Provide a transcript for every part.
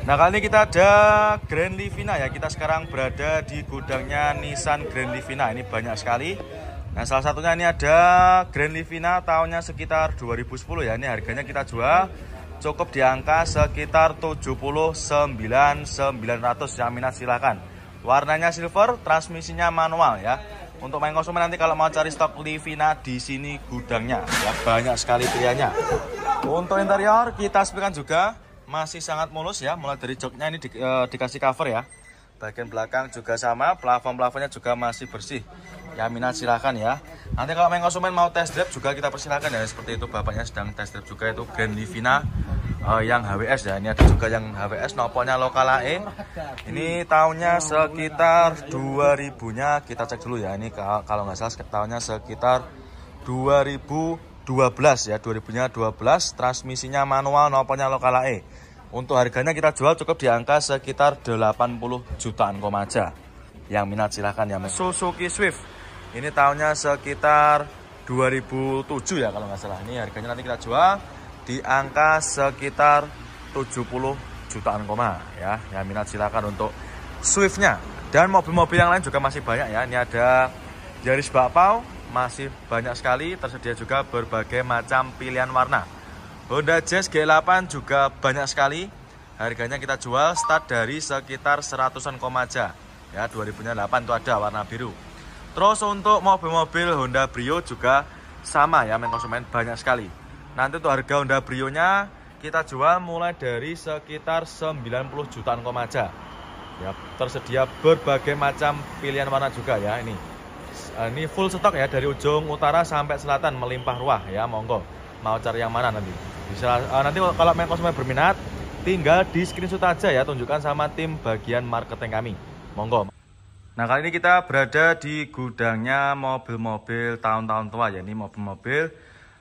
Nah, kali ini kita ada Grand Livina ya. Kita sekarang berada di gudangnya Nissan Grand Livina. Ini banyak sekali. Nah, salah satunya ini ada Grand Livina tahunnya sekitar 2010 ya. Ini harganya kita jual cukup di angka sekitar 79.900 ya. Minat silahkan. Warnanya silver, transmisinya manual ya. Untuk main konsumen nanti kalau mau cari stok Livina di sini gudangnya ya, banyak sekali pilihannya. Untuk interior kita sepikan juga masih sangat mulus ya, mulai dari joknya ini dikasih cover ya. Bagian belakang juga sama, plafon-plafonnya juga masih bersih. Ya minat silahkan ya. Nanti kalau main konsumen mau test drive juga kita persilahkan ya. Seperti itu bapaknya sedang test drive juga, itu Grand Livina yang HWS ya. Ini ada juga yang HWS, nopolnya lokal AE. Ini tahunnya sekitar 2000-nya kita cek dulu ya. Ini kalau nggak salah tahunnya sekitar 2012 ya, 2000-nya 12, transmisinya manual, nopolnya lokal AE. Untuk harganya kita jual cukup di angka sekitar 80 jutaan aja. Yang minat silahkan ya. Suzuki Swift. Ini tahunnya sekitar 2007 ya kalau nggak salah. Ini harganya nanti kita jual di angka sekitar 70 jutaan ya. Yang minat silahkan untuk Swiftnya. Dan mobil-mobil yang lain juga masih banyak ya. Ini ada Yaris bakpao, masih banyak sekali. Tersedia juga berbagai macam pilihan warna. Honda Jazz G8 juga banyak sekali. Harganya kita jual start dari sekitar 100-an aja. Ya, 2008 itu ada warna biru. Terus untuk mobil-mobil Honda Brio juga sama ya, konsumen banyak sekali. Nanti untuk harga Honda Brio-nya kita jual mulai dari sekitar 90 jutaan aja. Ya, tersedia berbagai macam pilihan warna juga ya ini. Ini full stok ya, dari ujung utara sampai selatan melimpah ruah ya, monggo. Mau cari yang mana nanti bisa, nanti kalau konsumen berminat tinggal di screenshot aja ya, tunjukkan sama tim bagian marketing kami, monggo. Nah, kali ini kita berada di gudangnya mobil-mobil tahun-tahun tua ya. Ini mobil-mobil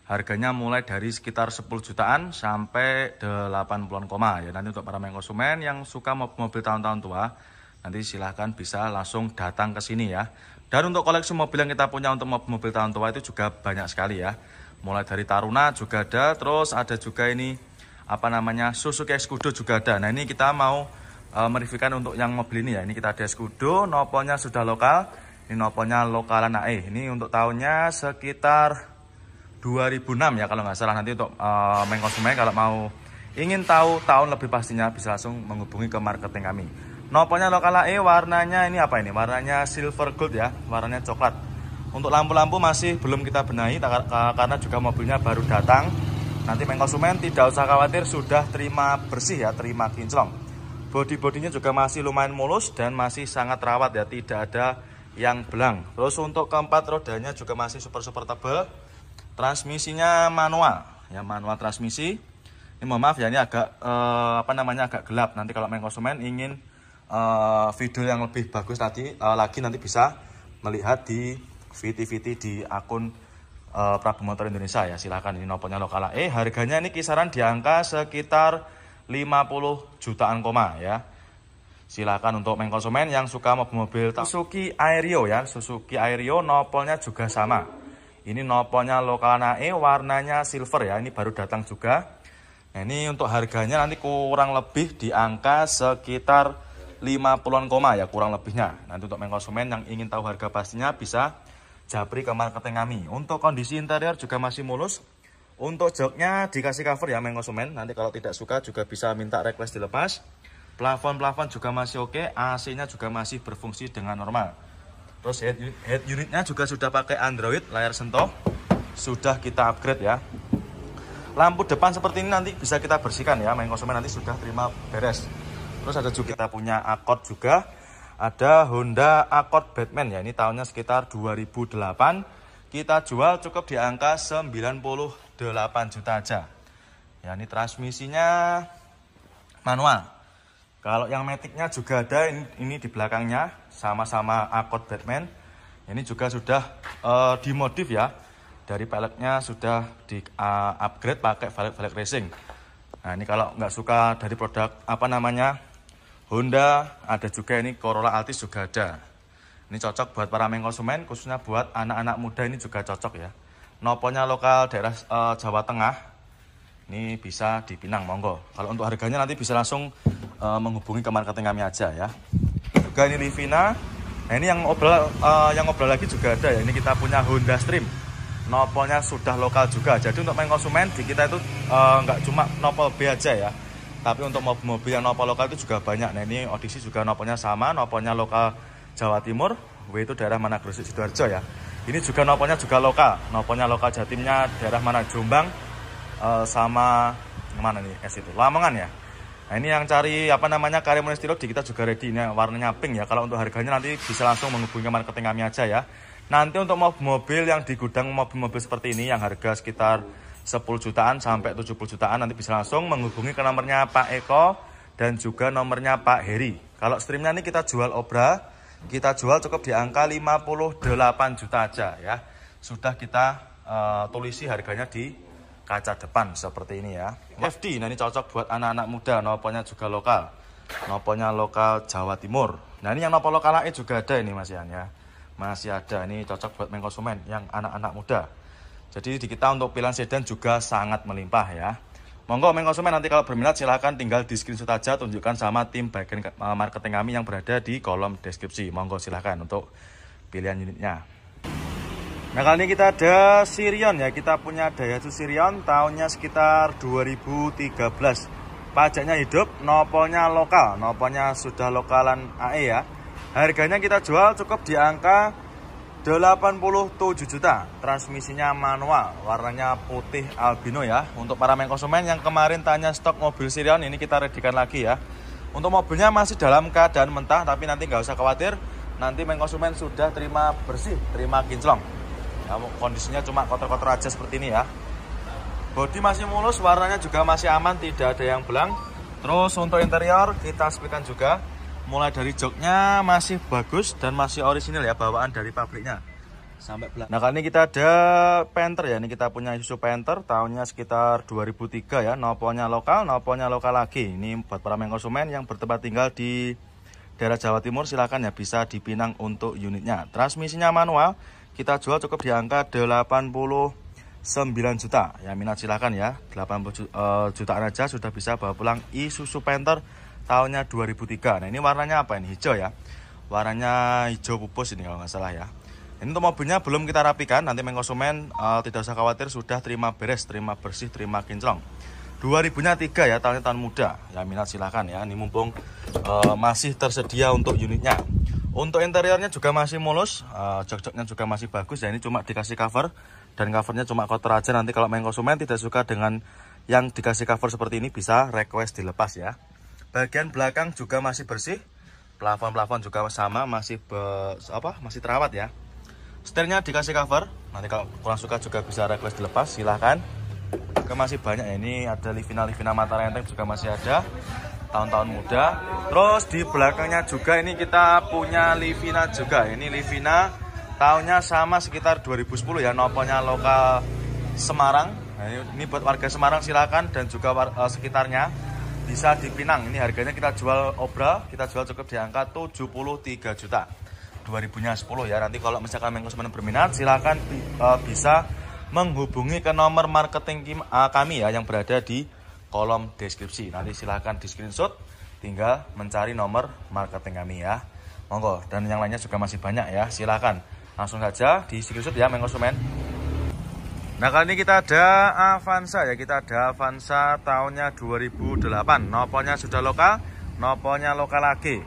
harganya mulai dari sekitar 10 jutaan sampai 80-an ya. Nanti untuk para konsumen yang suka mobil-mobil tahun-tahun tua, nanti silahkan bisa langsung datang ke sini ya. Dan untuk koleksi mobil yang kita punya untuk mobil-mobil tahun tua itu juga banyak sekali ya. Mulai dari Taruna juga ada, terus ada juga ini apa namanya Suzuki Scudo juga ada. Nah, ini kita mau mereviewkan untuk yang mobil ini ya. Ini kita ada Scudo, nopolnya sudah lokal. Ini nopolnya lokalan AE. Ini untuk tahunnya sekitar 2006 ya kalau nggak salah. Nanti untuk main konsumen kalau mau ingin tahu tahun lebih pastinya bisa langsung menghubungi ke marketing kami. Nopolnya lokal AE, warnanya ini apa ini? Warnanya silver gold ya, warnanya coklat. Untuk lampu-lampu masih belum kita benahi karena juga mobilnya baru datang. Nanti main konsumen tidak usah khawatir, sudah terima bersih ya, terima kinclong. Bodi-bodinya juga masih lumayan mulus dan masih sangat rawat ya, tidak ada yang belang. Terus untuk keempat rodanya juga masih super tebal. Transmisinya manual ya, manual transmisi. Ini mohon maaf ya, ini agak agak gelap. Nanti kalau main konsumen ingin video yang lebih bagus lagi nanti bisa melihat di VT di akun Prabu Motor Indonesia ya. Silahkan, ini nopolnya lokal AE. Harganya ini kisaran di angka sekitar 50 jutaan ya. Silahkan untuk main konsumen yang suka mobil-mobil Suzuki Aerio ya. Suzuki Aerio nopolnya juga sama. Ini nopolnya lokal AE, warnanya silver ya. Ini baru datang juga. Nah, ini untuk harganya nanti kurang lebih di angka sekitar 50-an ya, kurang lebihnya. Nanti untuk main konsumen yang ingin tahu harga pastinya bisa japri ke marketing kami. Untuk kondisi interior juga masih mulus. Untuk joknya dikasih cover ya main konsumen. Nanti kalau tidak suka juga bisa minta request dilepas. Plafon juga masih oke. AC-nya juga masih berfungsi dengan normal. Terus head unitnya juga sudah pakai Android, layar sentuh. Sudah kita upgrade ya. Lampu depan seperti ini nanti bisa kita bersihkan ya main konsumen, nanti sudah terima beres. Terus ada juga kita punya Accord juga. Ada Honda Accord Batman ya, ini tahunnya sekitar 2008. Kita jual cukup di angka 98 juta aja. Ya, ini transmisinya manual. Kalau yang maticnya juga ada, ini di belakangnya sama-sama Accord Batman. Ini juga sudah dimodif ya. Dari peleknya sudah di upgrade pakai velg racing. Nah, ini kalau nggak suka dari produk Honda, ada juga ini Corolla Altis juga ada. Ini cocok buat para konsumen, khususnya buat anak-anak muda, ini juga cocok ya. Nopolnya lokal daerah Jawa Tengah. Ini bisa di Pinang, monggo. Kalau untuk harganya nanti bisa langsung menghubungi ke marketing kami aja ya. Juga ini Livina. Nah ini yang ngobrol lagi juga ada ya. Ini kita punya Honda Stream. Nopolnya sudah lokal juga. Jadi untuk main konsumen di kita itu nggak cuma nopol B aja ya. Tapi untuk mobil yang nopol lokal itu juga banyak. Nah ini Odyssey juga nopolnya sama. Nopolnya lokal Jawa Timur. W itu daerah mana, Gresik, Sidoarjo ya. Ini juga nopolnya juga lokal. Nopolnya lokal Jatimnya daerah mana, Jombang. Sama mana nih S itu, Lamongan ya. Nah ini yang cari Karimun Estilo di kita juga ready. Ini warnanya pink ya. Kalau untuk harganya nanti bisa langsung menghubungi marketing kami aja ya. Nanti untuk mobil yang di gudang, mobil-mobil seperti ini yang harga sekitar 10 jutaan sampai 70 jutaan, nanti bisa langsung menghubungi ke nomornya Pak Eko dan juga nomornya Pak Heri. Kalau Streamnya ini kita jual obra, kita jual cukup di angka 58 juta aja ya. Sudah kita tulisi harganya di kaca depan seperti ini ya. FD, nah ini cocok buat anak-anak muda, nopolnya juga lokal. Nopolnya lokal Jawa Timur. Nah ini yang nopol lokal AE juga ada ini Mas Ian ya. Masih ada, ini cocok buat main konsumen yang anak-anak muda. Jadi di kita untuk pilihan sedan juga sangat melimpah ya. Monggo main konsumen nanti kalau berminat silahkan tinggal di screenshot aja, tunjukkan sama tim bagian marketing kami yang berada di kolom deskripsi. Monggo silahkan untuk pilihan unitnya. Nah kali ini kita ada Sirion ya, kita punya Daihatsu Sirion tahunnya sekitar 2013. Pajaknya hidup, nopolnya lokal, nopolnya sudah lokalan AE ya. Harganya kita jual cukup di angka 87 juta. Transmisinya manual, warnanya putih albino ya. Untuk para main konsumen yang kemarin tanya stok mobil Sirion, ini kita readikan lagi ya. Untuk mobilnya masih dalam keadaan mentah, tapi nanti nggak usah khawatir. Nanti main konsumen sudah terima bersih, terima kinclong ya, kondisinya cuma kotor-kotor aja seperti ini ya. Bodi masih mulus, warnanya juga masih aman, tidak ada yang belang. Terus untuk interior kita sepikan juga. Mulai dari joknya masih bagus dan masih orisinil ya, bawaan dari pabriknya sampai belakang. Nah kali ini kita ada Panther ya, ini kita punya Isuzu Panther tahunnya sekitar 2003 ya, nopolnya lokal lagi. Ini buat para main konsumen yang bertempat tinggal di daerah Jawa Timur, silakan ya, bisa dipinang untuk unitnya. Transmisinya manual, kita jual cukup di angka 89 juta ya, minat silakan ya. 80 jutaan aja sudah bisa bawa pulang Isuzu Panther tahunnya 2003. Nah ini warnanya apa ini? Hijau ya, warnanya hijau pupus ini kalau nggak salah ya. Ini untuk mobilnya belum kita rapikan, nanti main konsumen tidak usah khawatir, sudah terima beres, terima bersih, terima kinclong. 2000-nya 3 ya, tahunnya tahun muda ya, minat silahkan ya. Ini mumpung masih tersedia untuk unitnya. Untuk interiornya juga masih mulus, jok-joknya juga masih bagus ya. Ini cuma dikasih cover dan covernya cuma kotor aja. Nanti kalau main konsumen tidak suka dengan yang dikasih cover seperti ini, bisa request dilepas ya. Bagian belakang juga masih bersih, plafon juga sama, masih terawat ya. Setirnya dikasih cover, nanti kalau kurang suka juga bisa request dilepas, silahkan. Juga masih banyak ya, ini ada Livina mata renteng juga masih ada, tahun-tahun muda. Terus di belakangnya juga ini kita punya Livina juga, ini Livina tahunnya sama sekitar 2010 ya, nopolnya lokal Semarang. Nah, ini buat warga Semarang silahkan dan juga sekitarnya bisa dipinang. Ini harganya kita jual obra, kita jual cukup di angka 73 juta. 2000-nya 10 ya. Nanti kalau misalkan main konsumen berminat, silahkan bisa menghubungi ke nomor marketing kami ya, yang berada di kolom deskripsi. Nanti silahkan di screenshot, tinggal mencari nomor marketing kami ya. Monggo, dan yang lainnya juga masih banyak ya. Silahkan langsung saja di screenshot ya main konsumen. Nah kali ini kita ada Avanza ya, kita ada Avanza tahunnya 2008, nopolnya sudah lokal, nopolnya lokal lagi.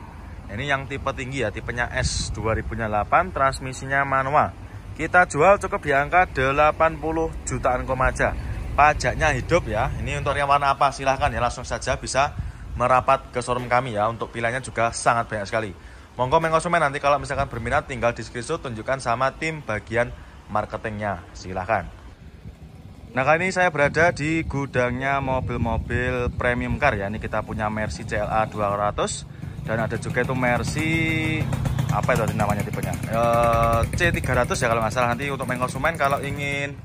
Ini yang tipe tinggi ya, tipenya S 2008, transmisinya manual. Kita jual cukup di angka 80 jutaan aja. Pajaknya hidup ya. Ini untuk yang warna apa silahkan ya, langsung saja bisa merapat ke showroom kami ya. Untuk pilihannya juga sangat banyak sekali. Monggo main konsumen, nanti kalau misalkan berminat tinggal di screenshot, tunjukkan sama tim bagian marketingnya, silahkan. Nah kali ini saya berada di gudangnya mobil-mobil premium car ya. Ini kita punya Mercy CLA 200 dan ada juga itu Mercy apa itu namanya tipenya C300 ya kalau nggak salah. Nanti untuk main konsumen kalau ingin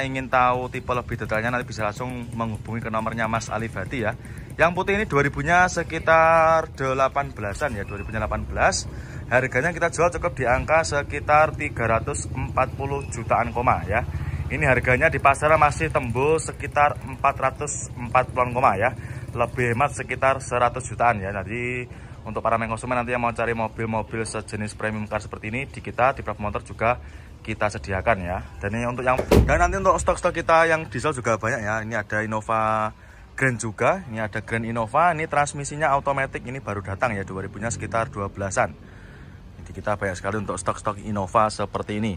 ingin tahu tipe lebih detailnya, nanti bisa langsung menghubungi ke nomornya Mas Ali Bati ya. Yang putih ini 2000-nya sekitar 18-an ya, 2018. Harganya kita jual cukup di angka sekitar 340 jutaan ya. Ini harganya di pasaran masih tembus sekitar 440 ya. lebih hemat sekitar 100 jutaan ya. Jadi untuk para konsumen nanti yang mau cari mobil-mobil sejenis premium car seperti ini di kita di Prap Motor juga kita sediakan ya. Dan ini untuk nanti untuk stok-stok kita yang diesel juga banyak ya. Ini ada Innova Grand juga, ini ada Grand Innova, ini transmisinya automatic, ini baru datang ya, 2000-nya sekitar 12-an. Jadi kita banyak sekali untuk stok-stok Innova seperti ini.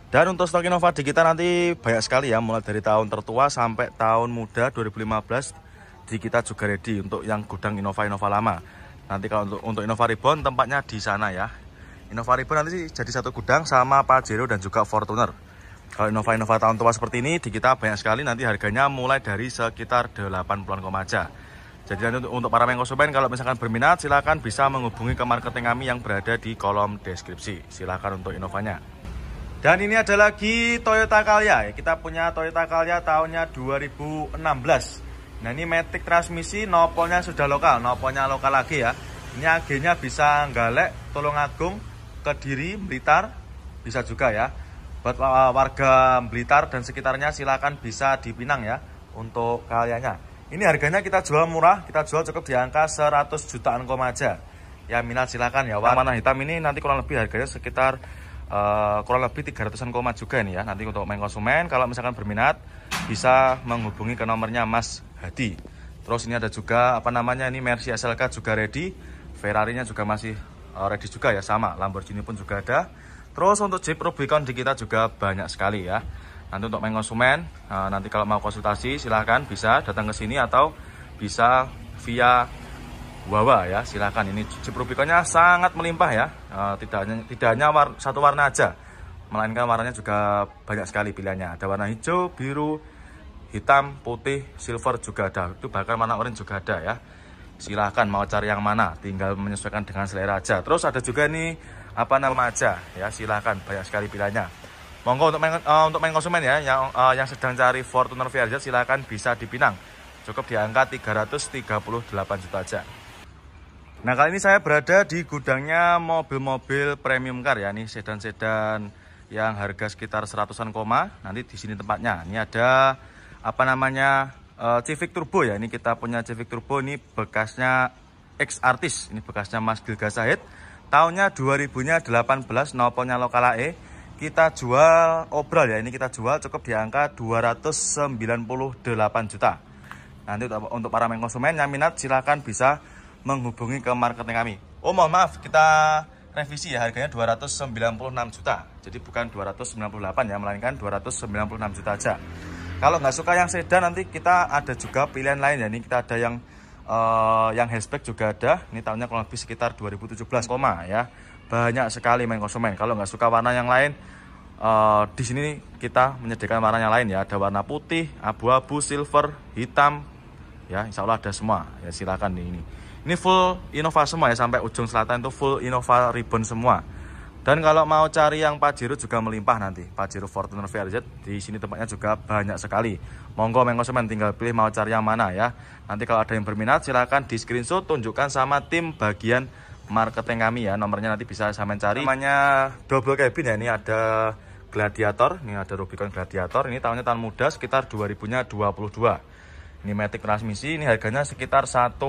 Dan untuk stok Innova di kita nanti banyak sekali ya, mulai dari tahun tertua sampai tahun muda 2015 di kita juga ready untuk yang gudang Innova lama. Nanti kalau untuk Innova Reborn tempatnya di sana ya. Innova Reborn nanti jadi satu gudang sama Pajero dan juga Fortuner. Kalau Innova tahun tua seperti ini di kita banyak sekali, nanti harganya mulai dari sekitar 80-an aja. Jadi nanti untuk para konsumen kalau misalkan berminat silahkan bisa menghubungi ke marketing kami yang berada di kolom deskripsi. Silahkan untuk Innovanya. Dan ini ada lagi Toyota Calya. Kita punya Toyota Calya tahunnya 2016. Nah ini matic transmisi, nopolnya sudah lokal, nopolnya lokal lagi ya. Ini AG-nya bisa Galek, Tulungagung, Kediri, Blitar, bisa juga ya. Buat warga Blitar dan sekitarnya silakan bisa dipinang ya untuk Calyanya. Ini harganya kita jual murah, kita jual cukup di angka 100 jutaan aja. Ya minat silakan ya. Warna hitam ini nanti kurang lebih harganya sekitar kurang lebih 300-an juga ini ya. Nanti untuk konsumen kalau misalkan berminat bisa menghubungi ke nomornya Mas Hadi. Terus ini ada juga ini Mercy SLK juga ready. Ferrari-nya juga masih ready juga ya, sama. Lamborghini pun juga ada. Terus untuk Jeep Rubicon di kita juga banyak sekali ya. Nanti untuk konsumen, nanti kalau mau konsultasi silahkan bisa datang ke sini atau bisa via Wawa ya. Silahkan, ini Jeep Rubiconnya sangat melimpah ya. Tidak hanya satu warna aja, melainkan warnanya juga banyak sekali pilihannya. Ada warna hijau, biru, hitam, putih, silver juga ada. Itu bahkan warna orange juga ada ya. Silahkan mau cari yang mana, tinggal menyesuaikan dengan selera aja. Terus ada juga nih aja ya, silahkan banyak sekali pilihannya. Monggo untuk konsumen ya yang sedang cari Fortuner VRZ silahkan bisa dipinang. Cukup di angka 338 juta aja. Nah kali ini saya berada di gudangnya mobil-mobil premium car ya, nih sedan-sedan yang harga sekitar 100-an koma. Nanti di sini tempatnya. Ini ada Civic Turbo ya. Ini kita punya Civic Turbo, ini bekasnya ex-artis, ini bekasnya Mas Gilga Sahid. Tahunnya 2000-nya 18, nopolnya lokal AE. Kita jual obral ya, ini kita jual cukup di angka 298 juta. Nanti untuk para konsumen yang minat silahkan bisa menghubungi ke marketing kami. Oh mohon maaf, kita revisi ya, harganya 296 juta. Jadi bukan 298 ya, melainkan 296 juta aja. Kalau nggak suka yang sedan nanti kita ada juga pilihan lain ya. Ini kita ada yang hatchback juga ada. Ini tahunnya kurang lebih sekitar 2017 ya. Banyak sekali konsumen. Kalau nggak suka warna yang lain, di sini kita menyediakan warna yang lain ya. Ada warna putih, abu-abu, silver, hitam ya. Insya Allah ada semua ya. Silakan nih ini. Ini full Innova semua ya, sampai ujung selatan itu full Innova Reborn semua. Dan kalau mau cari yang Pajero juga melimpah nanti. Pajero Fortuner VRZ di sini tempatnya juga banyak sekali. Monggo konsumen tinggal pilih mau cari yang mana ya. Nanti kalau ada yang berminat silahkan di screenshot, tunjukkan sama tim bagian marketing kami ya. Nomornya nanti bisa saya mencari. Namanya double cabin ya. Ini ada Gladiator, ini ada Rubicon Gladiator. Ini tahunnya tahun muda sekitar 2000-nya 22. Ini matic transmisi, ini harganya sekitar 1,9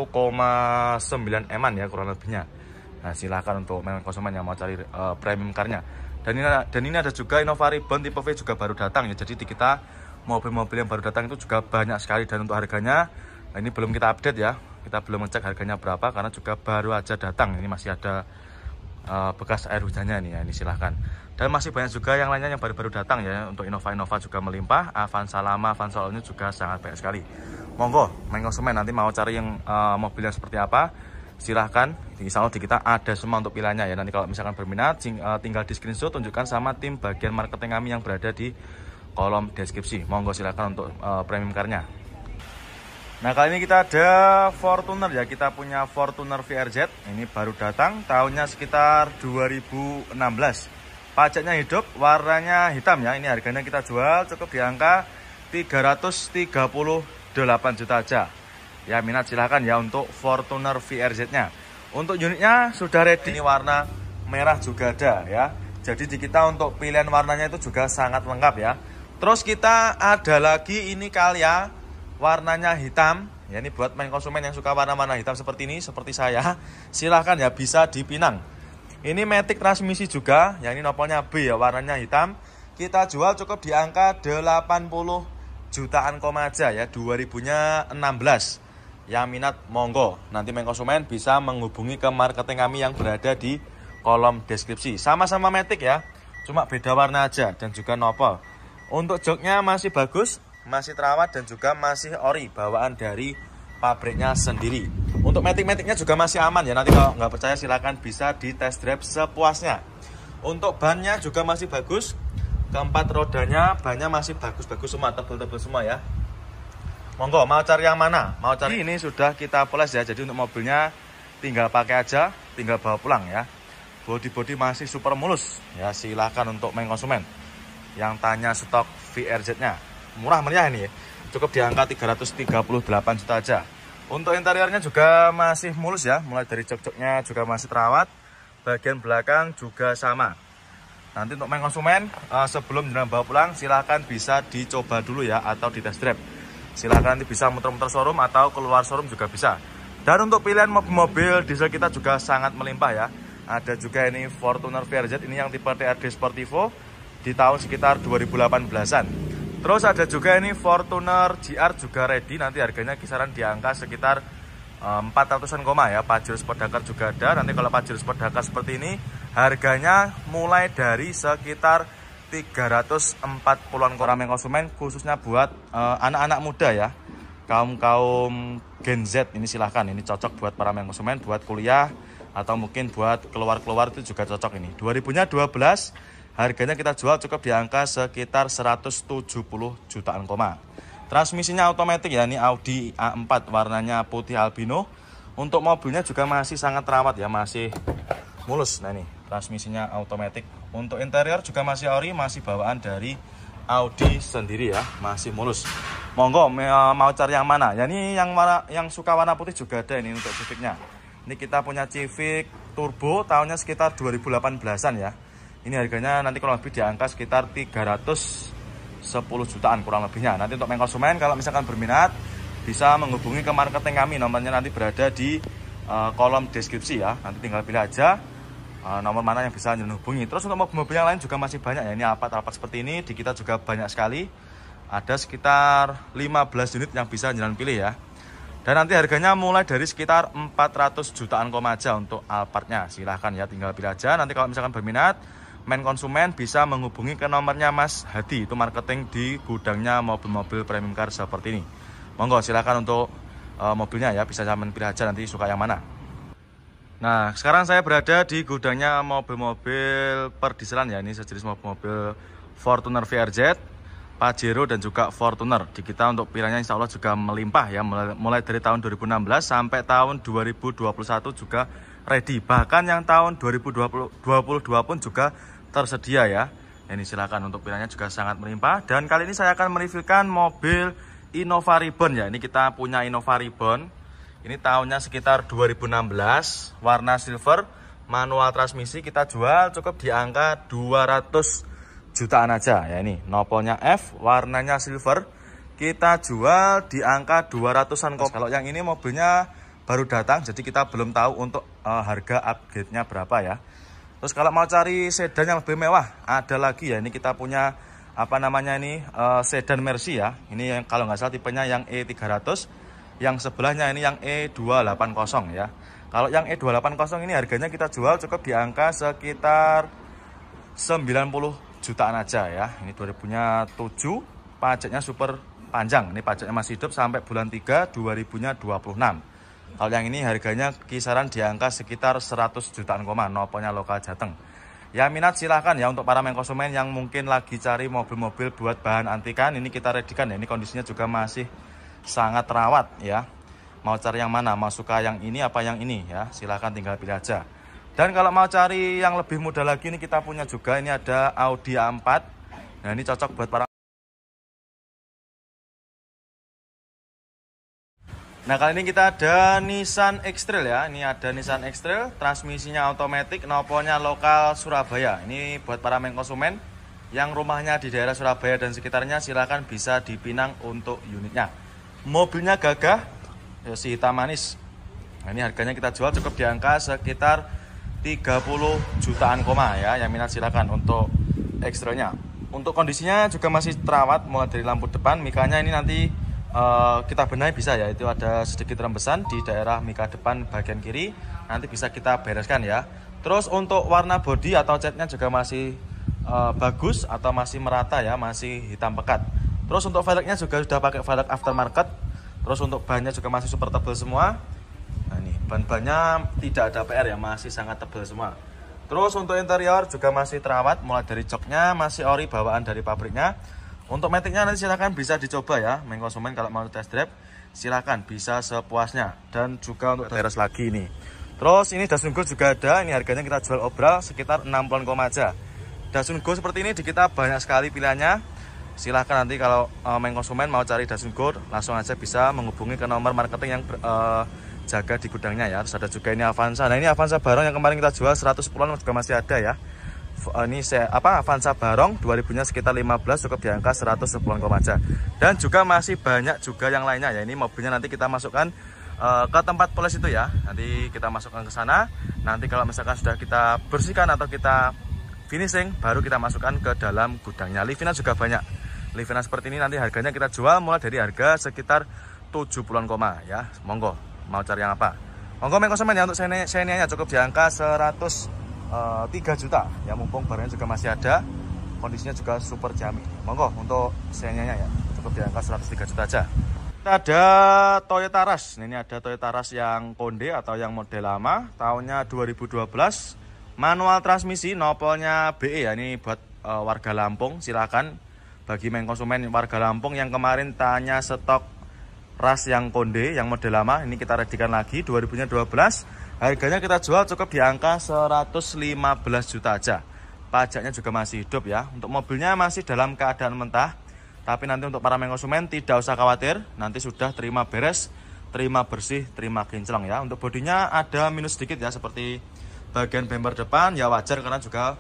M-an ya kurang lebihnya. Nah silahkan untuk konsumen yang mau cari premium car-nya. Dan ini ada juga Innova Reborn tipe V juga baru datang ya. Jadi di kita mobil-mobil yang baru datang itu juga banyak sekali. Dan untuk harganya, nah ini belum kita update ya. Kita belum ngecek harganya berapa karena juga baru aja datang. Ini masih ada bekas air hujannya nih ya, ini silahkan. Dan masih banyak juga yang lainnya yang baru-baru datang ya. Untuk Innova juga melimpah. Avanza lama, Avanza ini juga sangat banyak sekali. Monggo konsumen nanti mau cari yang mobil yang seperti apa, silahkan. Insya Allah di kita ada semua untuk pilihannya ya. Nanti kalau misalkan berminat tinggal di screenshot, tunjukkan sama tim bagian marketing kami yang berada di kolom deskripsi. Monggo silahkan untuk premium car-nya. Nah kali ini kita ada Fortuner ya. Kita punya Fortuner VRZ. Ini baru datang, tahunnya sekitar 2016. Pajaknya hidup, warnanya hitam ya. Ini harganya kita jual cukup di angka 338 juta aja. Ya minat silahkan ya untuk Fortuner VRZ-nya. Untuk unitnya sudah ready. Ini warna merah juga ada ya. Jadi di kita untuk pilihan warnanya itu juga sangat lengkap ya. Terus kita ada lagi ini Calya, warnanya hitam Ya, ini buat main konsumen yang suka warna-warna hitam seperti ini, seperti saya, silahkan ya, bisa dipinang. Ini matic transmisi juga, ya ini nopolnya B ya, warnanya hitam. Kita jual cukup di angka 80 jutaan aja ya, 2016. Yang minat monggo, nanti main konsumen bisa menghubungi ke marketing kami yang berada di kolom deskripsi. Sama-sama matic ya, cuma beda warna aja dan juga nopol. Untuk joknya masih bagus, masih terawat dan juga masih ori, bawaan dari pabriknya sendiri. Untuk matic-maticnya juga masih aman ya, nanti kalau nggak percaya silahkan bisa di test drive sepuasnya. Untuk bannya juga masih bagus, keempat rodanya bannya masih bagus-bagus semua, tebel-tebel semua ya. Monggo, mau cari yang mana? Mau cari ini sudah kita poles ya, jadi untuk mobilnya tinggal pakai aja, tinggal bawa pulang ya. Body-body masih super mulus ya, silahkan untuk main konsumen yang tanya stok VRZ-nya. Murah meriah ini ya, cukup di angka 338 juta aja. Untuk interiornya juga masih mulus ya, mulai dari jok-joknya juga masih terawat, bagian belakang juga sama. Nanti untuk main konsumen sebelum jalan bawa pulang silahkan bisa dicoba dulu ya, atau di test drive. Silahkan nanti bisa muter-muter showroom atau keluar showroom juga bisa. Dan untuk pilihan mobil-mobil diesel kita juga sangat melimpah ya. Ada juga ini Fortuner VRZ, ini yang tipe TRD Sportivo di tahun sekitar 2018an. Terus ada juga ini Fortuner GR juga ready, nanti harganya kisaran di angka sekitar 400-an ya. Pajero Sport Dakar juga ada. Nanti kalau Pajero Sport Dakar seperti ini harganya mulai dari sekitar 340-an main konsumen, khususnya buat anak-anak muda ya, kaum Gen Z ini silahkan, ini cocok buat para main konsumen, buat kuliah atau mungkin buat keluar-keluar itu juga cocok ini. 2012 harganya kita jual cukup di angka sekitar 170 jutaan. Transmisinya otomatis ya, ini Audi A4 warnanya putih albino. Untuk mobilnya juga masih sangat terawat ya, masih mulus. Nah ini transmisinya otomatis. Untuk interior juga masih ori, masih bawaan dari Audi sendiri ya, masih mulus. Monggo mau cari yang mana? Ya ini yang suka warna putih juga ada ini untuk Civicnya. Ini kita punya Civic Turbo tahunnya sekitar 2018-an ya. Ini harganya nanti kurang lebih di angka sekitar 310 jutaan kurang lebihnya. Nanti untuk main konsumen kalau misalkan berminat bisa menghubungi ke marketing kami. Nomornya nanti berada di kolom deskripsi ya. Nanti tinggal pilih aja nomor mana yang bisa menghubungi. Terus untuk mobil-mobil yang lain juga masih banyak ya. Ini Alphard seperti ini di kita juga banyak sekali. Ada sekitar 15 unit yang bisa jalan pilih ya. Dan nanti harganya mulai dari sekitar 400 jutaan aja untuk Alphardnya. Silahkan ya, tinggal pilih aja. Nanti kalau misalkan berminat main konsumen bisa menghubungi ke nomornya Mas Hadi, itu marketing di gudangnya mobil-mobil premium car seperti ini. Monggo silahkan untuk mobilnya ya, bisa zaman pilih aja nanti suka yang mana. Nah sekarang saya berada di gudangnya mobil-mobil perdieselan ya, ini sejenis mobil-mobil Fortuner VRZ, Pajero dan juga Fortuner. Di kita untuk pilihannya insya Allah juga melimpah ya, mulai dari tahun 2016 sampai tahun 2021 juga ready. Bahkan yang tahun 2022 pun juga tersedia ya. Ini silakan, untuk pilihannya juga sangat melimpah. Dan kali ini saya akan mereviewkan mobil Innova Reborn ya. Ini kita punya Innova Reborn. Ini tahunnya sekitar 2016, warna silver, manual transmisi. Kita jual cukup di angka 200 jutaan aja ya. Ini nopolnya F, warnanya silver. Kita jual di angka 200-an. Kalau yang ini mobilnya baru datang, jadi kita belum tahu untuk harga upgrade-nya berapa ya. Terus kalau mau cari sedan yang lebih mewah, ada lagi ya. Ini kita punya apa namanya ini sedan Mercy ya. Ini yang kalau nggak salah tipenya yang E300, yang sebelahnya ini yang E280 ya. Kalau yang E280 ini harganya kita jual cukup di angka sekitar 90 jutaan aja ya. Ini 2007, pajaknya super panjang. Ini pajaknya masih hidup sampai bulan 3 2026. Kalau yang ini harganya kisaran di angka sekitar 100 jutaan, nopolnya lokal Jateng. Ya minat silahkan ya, untuk para main konsumen yang mungkin lagi cari mobil-mobil buat bahan antikan, ini kita readykan ya. Ini kondisinya juga masih sangat terawat ya. Mau cari yang mana, mau suka yang ini apa yang ini ya, silahkan tinggal pilih aja. Dan kalau mau cari yang lebih mudah lagi, ini kita punya juga, ini ada Audi A4. Nah ini cocok buat para. Nah kali ini kita ada Nissan X-Trail ya. Ini ada Nissan X-Trail, transmisinya otomatis, nopolnya lokal Surabaya. Ini buat para main konsumen yang rumahnya di daerah Surabaya dan sekitarnya, silahkan bisa dipinang untuk unitnya. Mobilnya gagah, si hitam manis. Nah, ini harganya kita jual cukup di angka sekitar 30 jutaan koma ya. Yang minat silakan untuk ekstranya. Untuk kondisinya juga masih terawat, mulai dari lampu depan. Mikanya ini nanti kita benahi bisa ya. Itu ada sedikit rembesan di daerah mika depan bagian kiri. Nanti bisa kita bereskan ya. Terus untuk warna bodi atau catnya juga masih bagus atau masih merata ya, masih hitam pekat. Terus untuk velgnya juga sudah pakai velg aftermarket. Terus untuk bannya juga masih super tebal semua. Nah ini ban-bannya tidak ada PR ya, masih sangat tebal semua. Terus untuk interior juga masih terawat, mulai dari joknya masih ori bawaan dari pabriknya. Untuk metiknya nanti silahkan bisa dicoba ya, konsumen kalau mau test drive silahkan bisa sepuasnya. Dan juga untuk teres lagi ini. Terus ini Dasun Go juga ada, ini harganya kita jual obral sekitar 60 aja. Dasun Go seperti ini di kita banyak sekali pilihannya. Silahkan nanti kalau konsumen mau cari Dasun Go langsung aja bisa menghubungi ke nomor marketing yang jaga di gudangnya ya. Terus ada juga ini Avanza. Nah ini Avanza Barong yang kemarin kita jual 110-an juga masih ada ya. Ini Avanza Barong 2000-nya sekitar 15 cukup di angka 110 aja. Dan juga masih banyak juga yang lainnya ya. Ini mobilnya nanti kita masukkan ke tempat polis itu ya. Nanti kita masukkan ke sana. Nanti kalau misalkan sudah kita bersihkan atau kita finishing, baru kita masukkan ke dalam gudangnya. Livina juga banyak. Livina seperti ini nanti harganya kita jual mulai dari harga sekitar 70-an ya. Monggo mau cari yang apa? Monggo konsumen ya, untuk senianya cukup di angka 103 juta. Ya mumpung barangnya juga masih ada. Kondisinya juga super jamin. Monggo untuk senianya ya, cukup di angka 103 juta aja. Kita ada Toyota Rush. Ini ada Toyota Rush yang konde atau yang model lama, tahunnya 2012. Manual transmisi, nopolnya BE ya. Ini buat warga Lampung, silakan bagi konsumen warga Lampung yang kemarin tanya stok Rush yang konde yang model lama, ini kita readikan lagi 2012. Harganya kita jual cukup di angka 115 juta aja. Pajaknya juga masih hidup ya. Untuk mobilnya masih dalam keadaan mentah. Tapi nanti untuk para konsumen tidak usah khawatir, nanti sudah terima beres, terima bersih, terima kinclong ya. Untuk bodinya ada minus sedikit ya, seperti bagian bumper depan ya wajar karena juga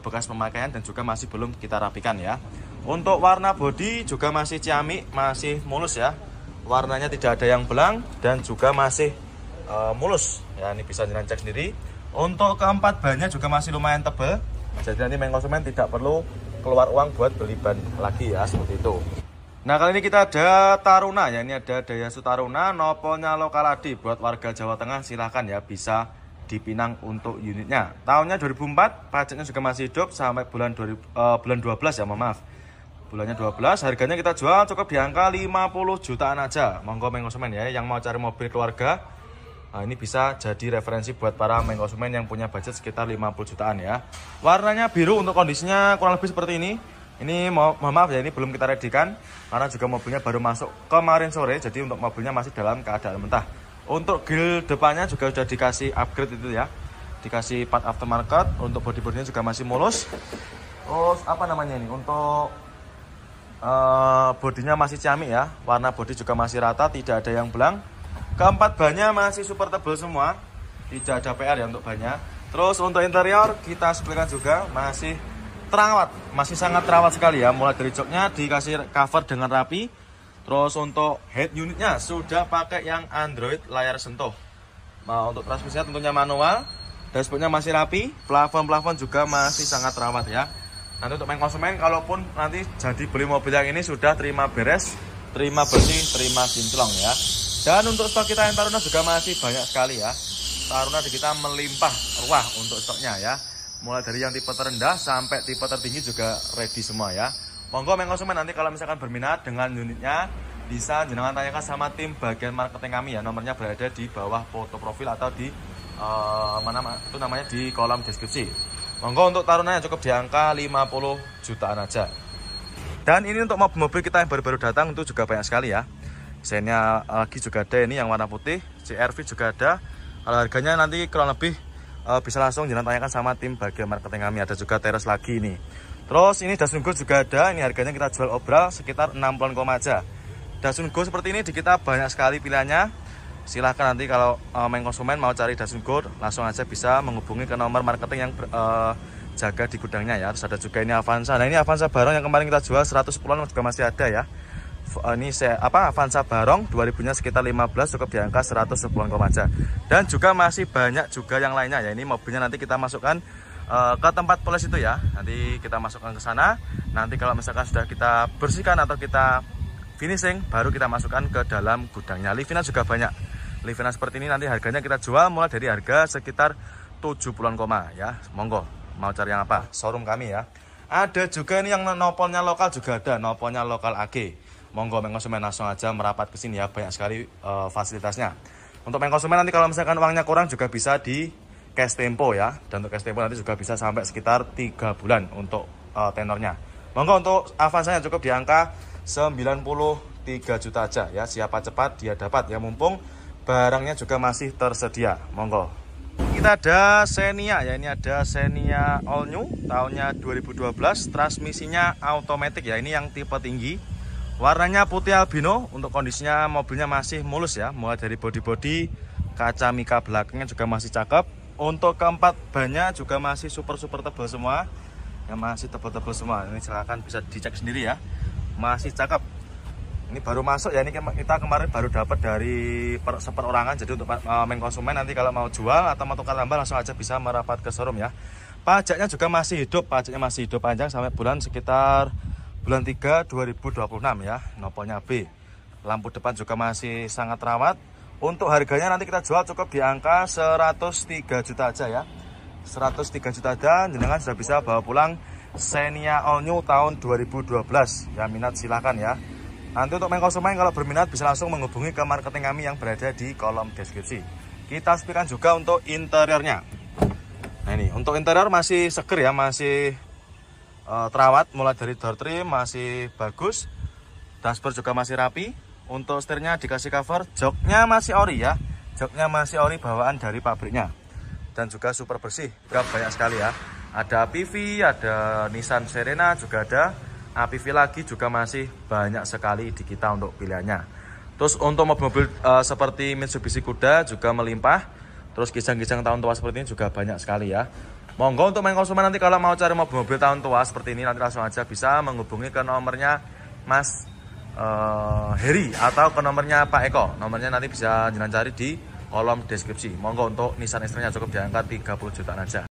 bekas pemakaian dan juga masih belum kita rapikan ya. Untuk warna bodi juga masih ciamik, masih mulus ya. Warnanya tidak ada yang belang dan juga masih mulus ya. Ini bisa jenengan cek sendiri. Untuk keempat bannya juga masih lumayan tebal. Jadi nanti konsumen tidak perlu keluar uang buat beli ban lagi ya, seperti itu. Nah kali ini kita ada Taruna ya. Ini ada Daihatsu Taruna, nopolnya Lokaladi. Buat warga Jawa Tengah silahkan ya, bisa dipinang untuk unitnya. Tahunnya 2004, pajaknya juga masih hidup sampai bulan 12 ya, maaf. Bulannya 12, harganya kita jual cukup di angka 50 jutaan aja. Monggo konsumen ya, yang mau cari mobil keluarga, nah, ini bisa jadi referensi buat para konsumen yang punya budget sekitar 50 jutaan ya. Warnanya biru, untuk kondisinya kurang lebih seperti ini. Ini maaf ya, ini belum kita readikan karena juga mobilnya baru masuk kemarin sore, jadi untuk mobilnya masih dalam keadaan mentah. Untuk grill depannya juga sudah dikasih upgrade itu ya, dikasih part aftermarket. Untuk bodi-bodinya juga masih mulus. Terus apa namanya ini, untuk bodinya masih ciamik ya, warna bodi juga masih rata, tidak ada yang belang. Keempat bannya masih super tebal semua, tidak ada PR ya untuk bannya. Terus untuk interior kita sebutkan juga masih terawat, masih sangat terawat sekali ya. Mulai dari joknya dikasih cover dengan rapi. Terus untuk head unitnya sudah pakai yang Android layar sentuh. Nah, untuk transmisinya tentunya manual, dashboardnya masih rapi, plafon juga masih sangat terawat ya. Nanti untuk konsumen kalaupun nanti jadi beli mobil yang ini sudah terima beres, terima bersih, terima kinclong ya. Dan untuk stok kita yang Taruna juga masih banyak sekali ya. Taruna di kita melimpah ruah untuk stoknya ya. Mulai dari yang tipe terendah sampai tipe tertinggi juga ready semua ya. Monggo konsumen nanti kalau misalkan berminat dengan unitnya bisa jenengan tanyakan sama tim bagian marketing kami ya. Nomornya berada di bawah foto profil atau di di kolom deskripsi. Monggo untuk Tarunanya cukup di angka 50 jutaan aja. Dan ini untuk mobil-mobil kita yang baru-baru datang itu juga banyak sekali ya. Sennya lagi juga ada, ini yang warna putih, CR-V juga ada. Kalau harganya nanti kurang lebih bisa langsung jangan tanyakan sama tim bagian marketing kami. Ada juga Teres lagi ini. Terus ini Dasun Go juga ada, ini harganya kita jual obral sekitar 60 aja. Dasun Go seperti ini di kita banyak sekali pilihannya. Silahkan nanti kalau konsumen mau cari Dasun Go langsung aja bisa menghubungi ke nomor marketing yang jaga di gudangnya ya. Terus ada juga ini Avanza. Nah ini Avanza Barong yang kemarin kita jual 110-an juga masih ada ya. ini Avanza Barong 2000-nya sekitar 15, cukup di angka 110 aja. Dan juga masih banyak juga yang lainnya ya. Ini mobilnya nanti kita masukkan ke tempat polis itu ya. Nanti kita masukkan ke sana. Nanti kalau misalkan sudah kita bersihkan atau kita finishing, baru kita masukkan ke dalam gudangnya. Livinan juga banyak. Livinan seperti ini nanti harganya kita jual mulai dari harga sekitar 70-an ya. Monggo, mau cari yang apa? Showroom kami ya. Ada juga ini yang nopolnya lokal juga ada, nopolnya lokal AG. Monggo mengkonsumen langsung aja merapat ke sini ya, banyak sekali fasilitasnya. Untuk mengkonsumen nanti kalau misalkan uangnya kurang juga bisa di cash tempo ya. Dan untuk cash tempo nanti juga bisa sampai sekitar 3 bulan untuk tenornya. Monggo untuk Avanza cukup di angka 93 juta aja ya. Siapa cepat dia dapat ya, mumpung barangnya juga masih tersedia. Monggo. Kita ada Xenia ya, ini ada Xenia all new tahunnya 2012, transmisinya automatic ya, ini yang tipe tinggi, warnanya putih albino. Untuk kondisinya mobilnya masih mulus ya, mulai dari bodi-bodi, kaca mika belakangnya juga masih cakep. Untuk keempat bannya juga masih super tebal semua ya, masih tebal semua. Ini silahkan bisa dicek sendiri ya, masih cakep. Ini baru masuk ya, ini kita kemarin baru dapat dari seperorangan. Jadi untuk main konsumen nanti kalau mau jual atau mau tukar tambah langsung aja bisa merapat ke showroom ya. Pajaknya juga masih hidup, pajaknya masih hidup panjang sampai sekitar bulan 3 2026 ya. Nopolnya B. Lampu depan juga masih sangat rawat. Untuk harganya nanti kita jual cukup di angka 103 juta aja ya. 103 juta aja, jenengan sudah bisa bawa pulang Xenia all new tahun 2012. Ya minat silahkan ya. Nanti untuk main konsumen kalau berminat bisa langsung menghubungi ke marketing kami yang berada di kolom deskripsi. Kita sepikan juga untuk interiornya. Nah ini untuk interior masih seger ya, masih terawat, mulai dari door trim masih bagus, dashboard juga masih rapi. Untuk setirnya dikasih cover, joknya masih ori ya, joknya masih ori bawaan dari pabriknya. Dan juga super bersih, juga banyak sekali ya. Ada PV, ada Nissan Serena juga ada. APV lagi juga masih banyak sekali di kita untuk pilihannya. Terus untuk mobil-mobil seperti Mitsubishi Kuda juga melimpah. Terus kisang-kisang tahun tua seperti ini juga banyak sekali ya. Monggo untuk main konsumen nanti kalau mau cari mobil-mobil tahun tua seperti ini nanti langsung aja bisa menghubungi ke nomornya Mas Heri atau ke nomornya Pak Eko. Nomornya nanti bisa jangan cari di kolom deskripsi. Monggo untuk Nissan X-Trail cukup di angka 30 jutaan aja.